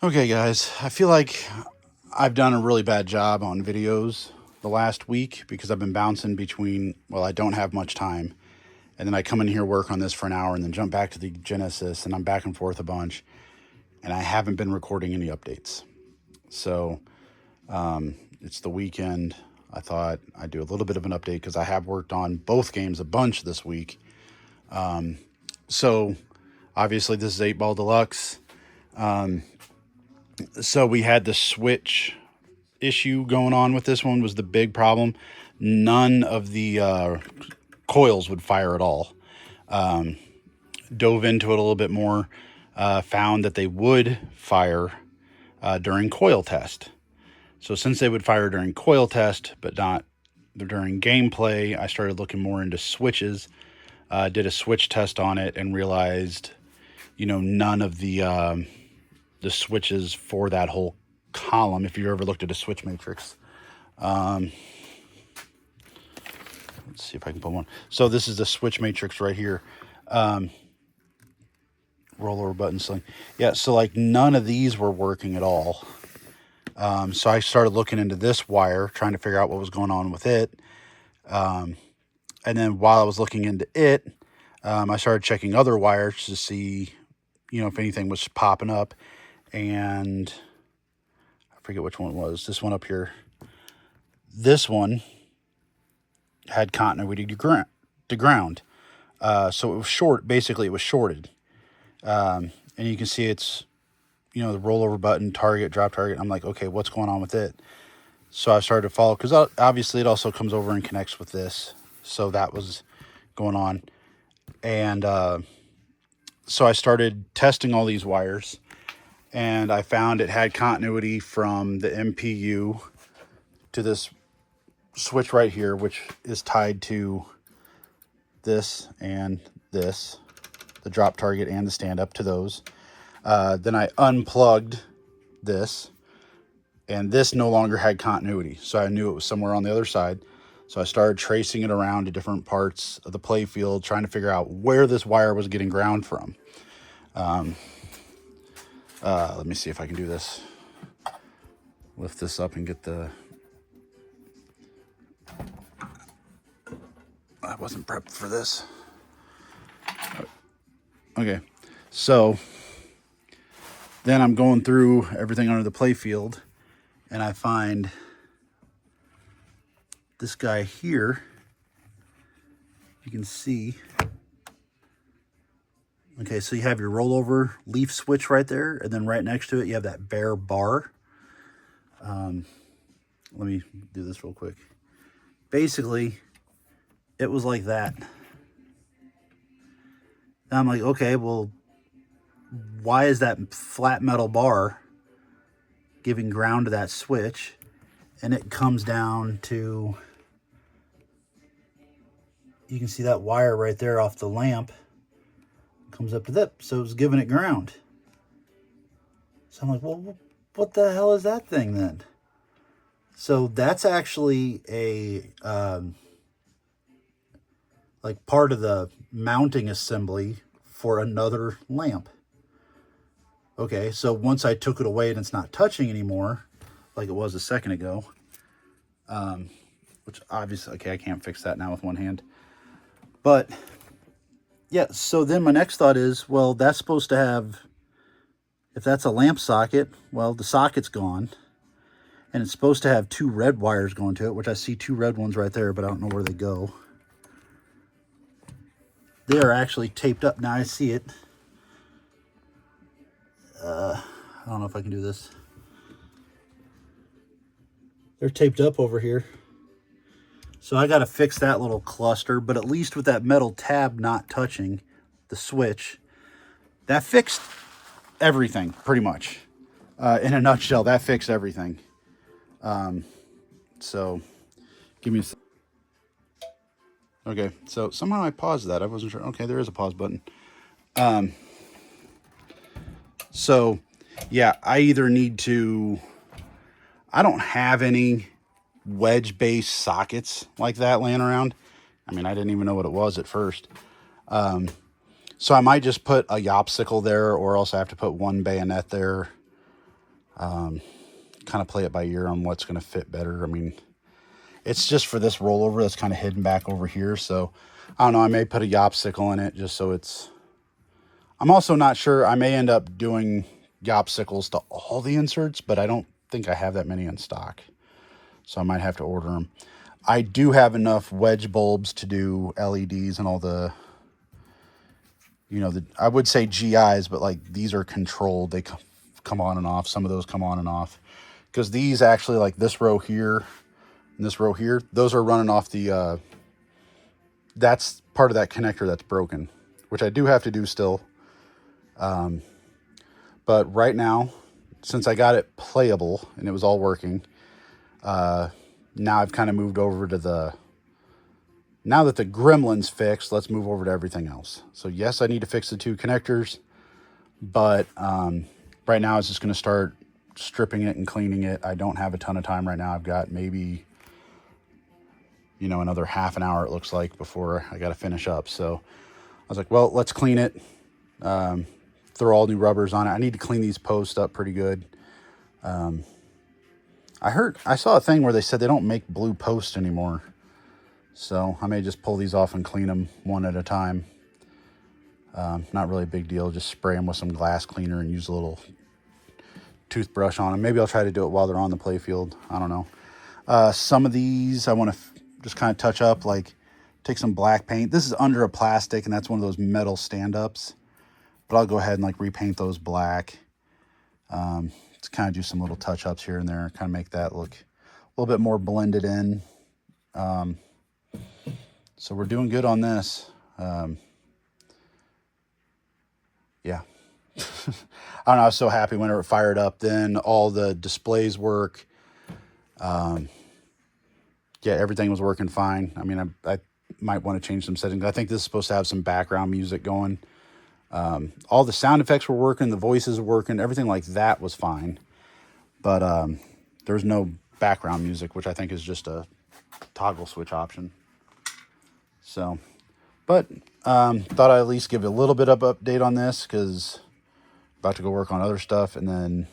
Okay, guys, I feel like I've done a really bad job on videos the last week because I've been bouncing between, well, I don't have much time. And then I come in here, work on this for an hour, and then jump back to the Genesis, and I'm back and forth a bunch. And I haven't been recording any updates. So it's the weekend. I thought I'd do a little bit of an update because I have worked on both games a bunch this week. So obviously, this is 8 Ball Deluxe. So we had the Switch issue going on with this one was the big problem. None of the coils would fire at all. Dove into it a little bit more, found that they would fire during coil test. So since they would fire during coil test, but not during gameplay, I started looking more into switches, did a switch test on it and realized, none of the switches for that whole column, if you ever looked at a switch matrix. Let's see if I can pull one. So this is the switch matrix right here. Rollover button sling. Yeah, so like none of these were working at all. So I started looking into this wire, trying to figure out what was going on with it. And then while I was looking into it, I started checking other wires to see, if anything was popping up. And I forget which one it was. This one up here. This one had continuity to ground. So it was short. Basically, it was shorted. And you can see it's, the rollover button, target, drop target. I'm like, okay, what's going on with it? So I started to follow, because obviously it also comes over and connects with this. So that was going on. And so I started testing all these wires. And I found it had continuity from the MPU to this switch right here, which is tied to this and this, the drop target and the stand up to those. Then I unplugged this, and this no longer had continuity. So I knew it was somewhere on the other side. So I started tracing it around to different parts of the play field, trying to figure out where this wire was getting ground from. Let me see if I can do this. Lift this up and get the... I wasn't prepped for this. Okay, so then I'm going through everything under the play field, and I find this guy here. You can see. Okay, so you have your rollover leaf switch right there, and then right next to it, you have that bare bar. Let me do this real quick. Basically, it was like that. And I'm like, okay, well, why is that flat metal bar giving ground to that switch? And it comes down to, you can see that wire right there off the lamp comes up to that, so it was giving it ground. So I'm like, well, what the hell is that thing then? So that's actually a like part of the mounting assembly for another lamp. Okay, so once I took it away and it's not touching anymore, like it was a second ago, which obviously, okay, I can't fix that now with one hand. But yeah, so then my next thought is, well, that's supposed to have, if that's a lamp socket, well, the socket's gone. And it's supposed to have two red wires going to it, which I see two red ones right there, but I don't know where they go. They are actually taped up. Now I see it. I don't know if I can do this. They're taped up over here. So I got to fix that little cluster, but at least with that metal tab not touching the switch, that fixed everything pretty much. In a nutshell, that fixed everything. So give me a... Okay, so somehow I paused that. I wasn't sure. Okay, there is a pause button. So yeah, I either need to... I don't have any wedge-based sockets like that laying around. I mean, I didn't even know what it was at first. So I might just put a yopsicle there, or else I have to put one bayonet there. Kind of play it by ear on what's going to fit better. I mean, it's just for this rollover that's kind of hidden back over here. So I don't know, I may put a yopsicle in it just so it's, I'm also not sure. I may end up doing yopsicles to all the inserts, but I don't think I have that many in stock. So I might have to order them. I do have enough wedge bulbs to do LEDs and all the, you know, I would say GIs, but like these are controlled. They come on and off. Some of those come on and off. Because these actually, like this row here and this row here, those are running off the, that's part of that connector that's broken, which I do have to do still. But right now, since I got it playable and it was all working, now I've kind of moved over to the, now that the gremlin's fixed, let's move over to everything else. So yes, I need to fix the 2 connectors, but right now I was just going to start stripping it and cleaning it. I don't have a ton of time right now. I've got maybe, you know, another half an hour, it looks like, before I got to finish up. So I was like, well, let's clean it. Throw all new rubbers on it. I need to clean these posts up pretty good. I saw a thing where they said they don't make blue posts anymore. So I may just pull these off and clean them one at a time. Not really a big deal. Just spray them with some glass cleaner and use a little toothbrush on them. Maybe I'll try to do it while they're on the play field. I don't know. Some of these I want to just kind of touch up, like take some black paint. This is under a plastic, and that's one of those metal stand-ups. But I'll go ahead and like repaint those black. To kind of do some little touch-ups here and there, kind of make that look a little bit more blended in. So we're doing good on this. Yeah. I don't know, I was so happy whenever it fired up. Then all the displays work. Yeah, everything was working fine. I mean, I might want to change some settings. I think this is supposed to have some background music going. All the sound effects were working. The voices were working. Everything like that was fine. But there's no background music, which I think is just a toggle switch option. So, but thought I'd at least give a little bit of update on this, because about to go work on other stuff, and then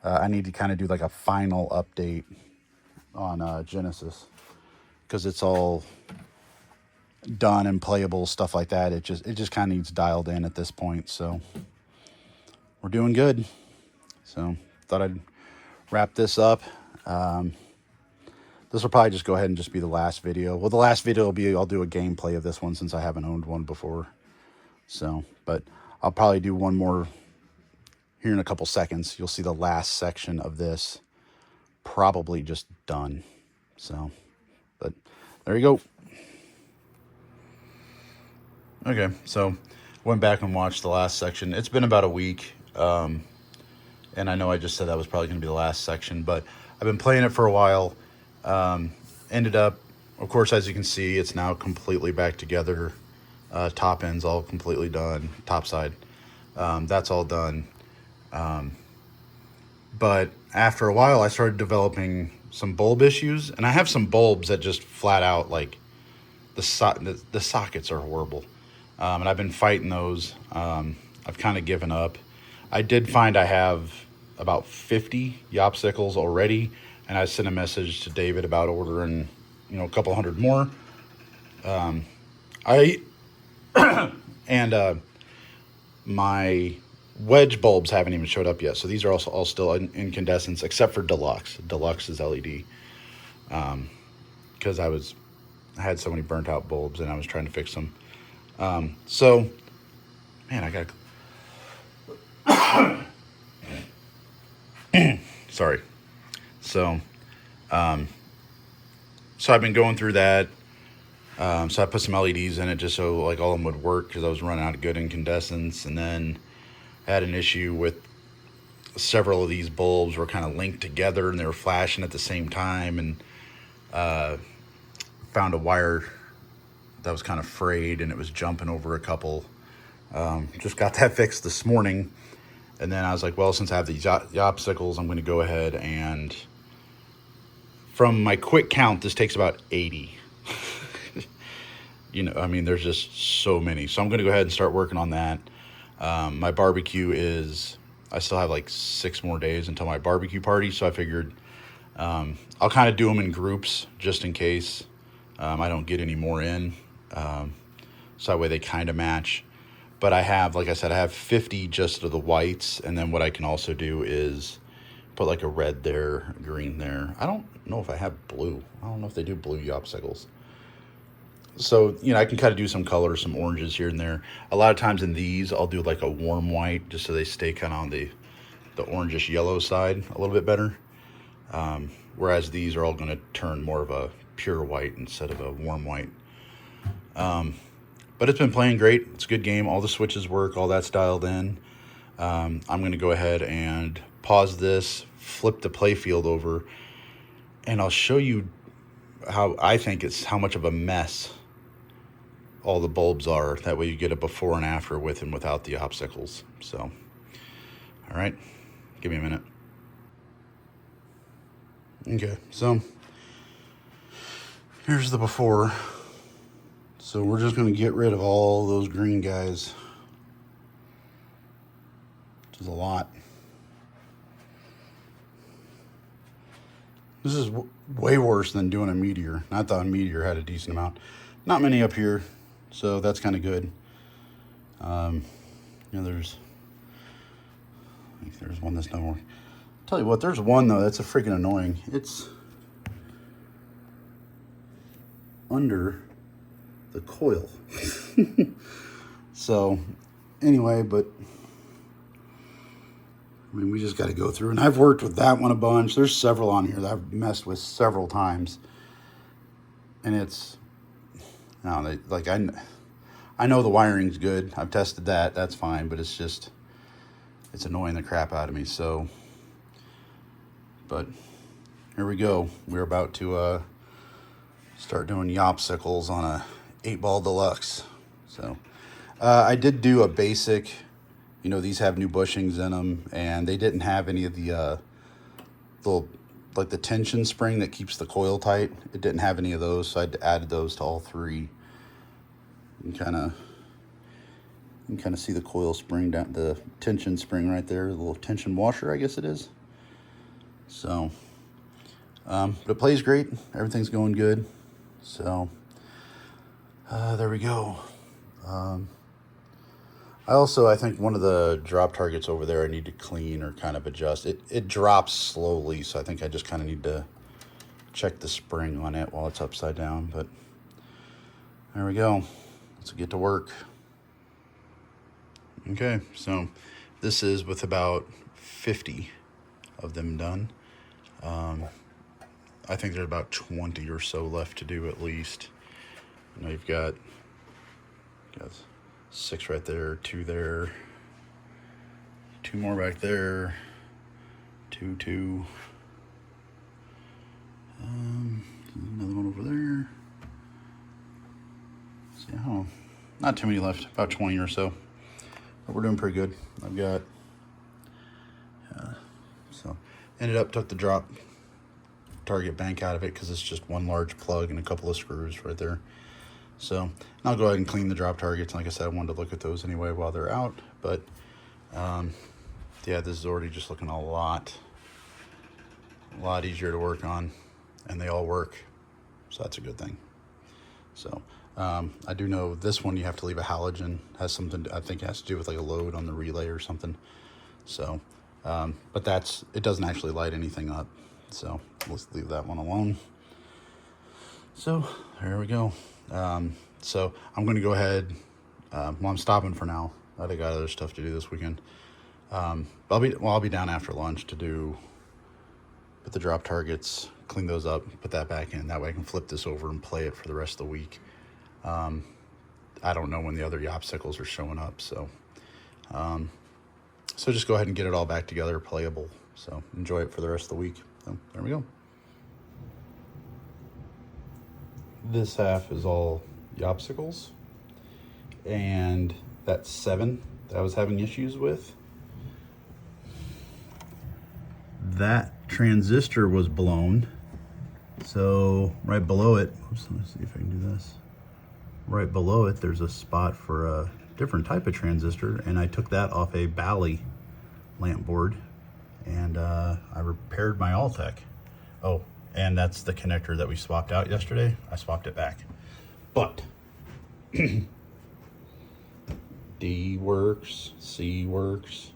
I need to kind of do like a final update on Genesis, because it's all done and playable, stuff like that. It just kind of needs dialed in at this point. So we're doing good. So thought I'd wrap this up. This will probably just go ahead and just be the last video. Well, the last video will be, I'll do a gameplay of this one since I haven't owned one before. So, but I'll probably do one more here in a couple seconds. You'll see the last section of this probably just done. So, but there you go. Okay, so went back and watched the last section. It's been about a week. And I know I just said that was probably going to be the last section, but I've been playing it for a while. Ended up, of course, as you can see, it's now completely back together. Top end's all completely done. Top side, that's all done. But after a while, I started developing some bulb issues, and I have some bulbs that just flat out, like, the sockets are horrible. And I've been fighting those. I've kind of given up. I did find I have about 50 yopsicles already, and I sent a message to David about ordering, you know, a couple hundred more. My wedge bulbs haven't even showed up yet, so these are also all still incandescents, except for Deluxe. Deluxe is LED, because I had so many burnt out bulbs and I was trying to fix them. So, man, I got sorry. So I've been going through that. So I put some LEDs in it just so like all of them would work, because I was running out of good incandescents. And then I had an issue with several of these bulbs were kind of linked together and they were flashing at the same time, and found a wire that was kind of frayed and it was jumping over a couple. Just got that fixed this morning. And then I was like, well, since I have these yopsicles, I'm going to go ahead and, from my quick count, this takes about 80. You know, I mean, there's just so many. So I'm going to go ahead and start working on that. My barbecue is I still have like 6 more days until my barbecue party, so I figured I'll kind of do them in groups just in case I don't get any more in, so that way they kind of match. But I have, like I said, I have 50 just of the whites, and then what I can also do is put like a red there, green there. I don't know if I have blue. I don't know if they do blue yopsicles. So, you know, I can kind of do some colors, some oranges here and there. A lot of times in these, I'll do like a warm white just so they stay kind of on the orangish yellow side a little bit better. Whereas these are all going to turn more of a pure white instead of a warm white. But it's been playing great. It's a good game. All the switches work. All that's dialed in. I'm going to go ahead and pause this, flip the playfield over, and I'll show you how I think how much of a mess all the bulbs are. That way you get a before and after with and without the obstacles. So, all right, give me a minute. Okay, so here's the before. So we're just going to get rid of all those green guys, which is a lot. This is way worse than doing a meteor. I thought a meteor had a decent amount. Not many up here, so that's kind of good. You know, there's one that's not working. Tell you what, there's one though that's a freaking annoying. It's under the coil. So anyway, but I mean, we just got to go through, and I've worked with that one a bunch. There's several on here that I've messed with several times, and it's no, like I know the wiring's good. I've tested that. That's fine, but it's annoying the crap out of me. So, but here we go. We're about to start doing yopsicles on a 8-ball deluxe. So I did do a basic. You know, these have new bushings in them, and they didn't have any of the like the tension spring that keeps the coil tight. It didn't have any of those, so I added those to all three. You can kind of see the coil spring down, the tension spring right there, the little tension washer, I guess it is. So, but it plays great. Everything's going good. So, there we go. I think one of the drop targets over there I need to clean or kind of adjust. It drops slowly, so I think I just kind of need to check the spring on it while it's upside down. But there we go. Let's get to work. Okay, so this is with about 50 of them done. I think there's about 20 or so left to do at least. You know, you've got 6 right there, 2 there, 2 more back there, 2, another one over there. See how, not too many left, about 20 or so, but we're doing pretty good. I've got, so ended up took the drop target bank out of it because it's just one large plug and a couple of screws right there. So I'll go ahead and clean the drop targets. Like I said, I wanted to look at those anyway while they're out. But yeah, this is already just looking a lot easier to work on, and they all work. So that's a good thing. So I do know this one you have to leave a halogen. Has something, I think it has to do with like a load on the relay or something. So, but it doesn't actually light anything up. So let's leave that one alone. So there we go. So I'm going to go ahead, well, I'm stopping for now. I got other stuff to do this weekend. I'll be down after lunch to put the drop targets, clean those up, put that back in. That way I can flip this over and play it for the rest of the week. I don't know when the other yopsicles are showing up. So just go ahead and get it all back together, playable. So enjoy it for the rest of the week. So there we go. This half is all yopsicles, and that 7 that I was having issues with, that transistor was blown. So right below it, oops, let me see if I can do this. Right below it, there's a spot for a different type of transistor, and I took that off a Bally lamp board, and I repaired my Altec. Oh, and that's the connector that we swapped out yesterday. I swapped it back. But D works, C works.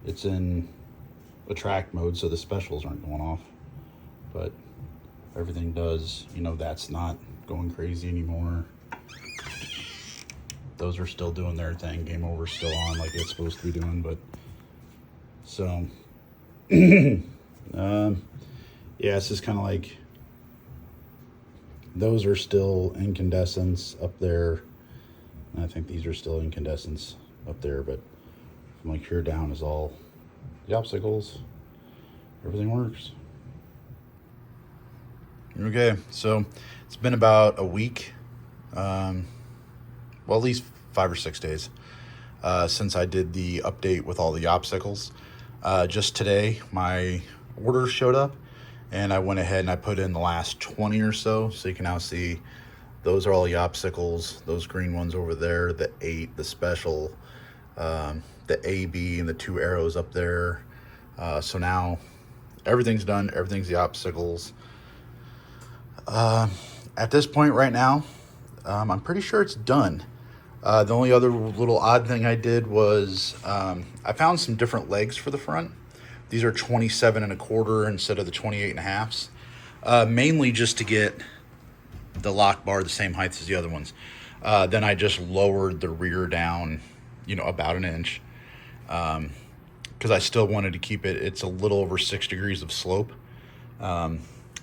It's in attract mode, so the specials aren't going off. But everything does, you know, that's not going crazy anymore. Those are still doing their thing. Game over's still on like it's supposed to be doing, but so yeah, it's just kind of like those are still incandescents up there. And I think these are still incandescents up there, but from like here down is all the obstacles. Everything works. Okay, so it's been about a week, well, at least 5 or 6 days since I did the update with all the obstacles. Just today, my orders showed up, and I went ahead and I put in the last 20 or so. So you can now see those are all the obstacles. Those green ones over there, the 8, the special, the A, B, and the 2 arrows up there. So now everything's done. Everything's the obstacles. At this point right now, I'm pretty sure it's done. The only other little odd thing I did was I found some different legs for the front. These are 27 1/4 instead of the 28 1/2s. Mainly just to get the lock bar the same height as the other ones. Then I just lowered the rear down, you know, about an inch. Because I still wanted to keep it, it's a little over 6 degrees of slope.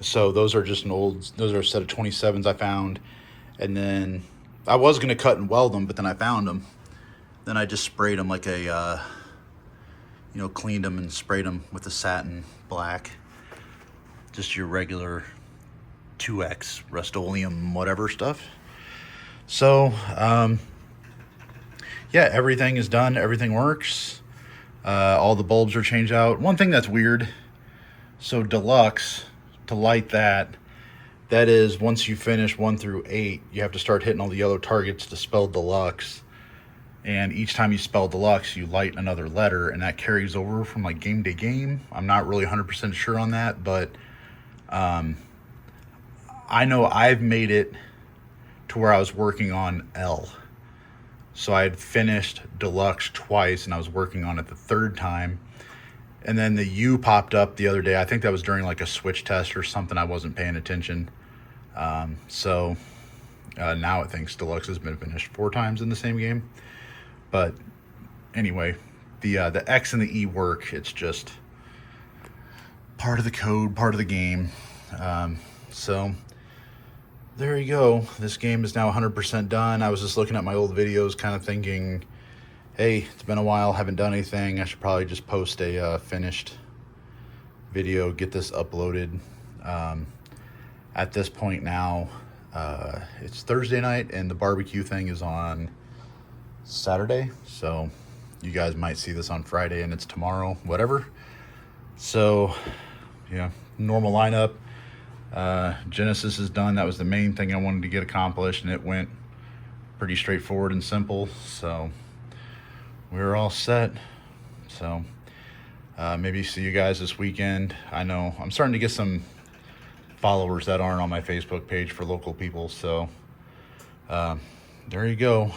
So those are just those are a set of 27s I found. And then I was going to cut and weld them, but then I found them. Then I just sprayed them like a, you know, cleaned them and sprayed them with the satin black. Just your regular 2X Rust-Oleum whatever stuff. So, yeah, everything is done. Everything works. All the bulbs are changed out. One thing that's weird, so Deluxe, to light that is once you finish 1 through 8, you have to start hitting all the yellow targets to spell Deluxe. And each time you spell Deluxe, you light another letter, and that carries over from like game to game. I'm not really 100% sure on that, but I know I've made it to where I was working on L. So I had finished Deluxe twice, and I was working on it the 3rd time. And then the U popped up the other day. I think that was during like a switch test or something. I wasn't paying attention. So now it thinks Deluxe has been finished 4 times in the same game. But anyway, the X and the E work. It's just part of the code, part of the game. So there you go. This game is now 100% done. I was just looking at my old videos, kind of thinking, hey, it's been a while, haven't done anything. I should probably just post a finished video, get this uploaded. At this point now, it's Thursday night, and the barbecue thing is on Saturday. So you guys might see this on Friday, and it's tomorrow, whatever. So, yeah, normal lineup. Genesis is done. That was the main thing I wanted to get accomplished, and it went pretty straightforward and simple. So we're all set. So maybe see you guys this weekend. I know I'm starting to get some followers that aren't on my Facebook page for local people. So there you go.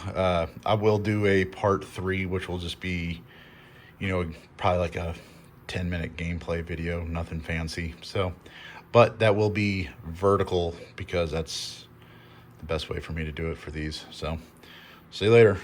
I will do a part 3, which will just be, you know, probably like a 10-minute gameplay video, nothing fancy. So, but that will be vertical because that's the best way for me to do it for these. So see you later.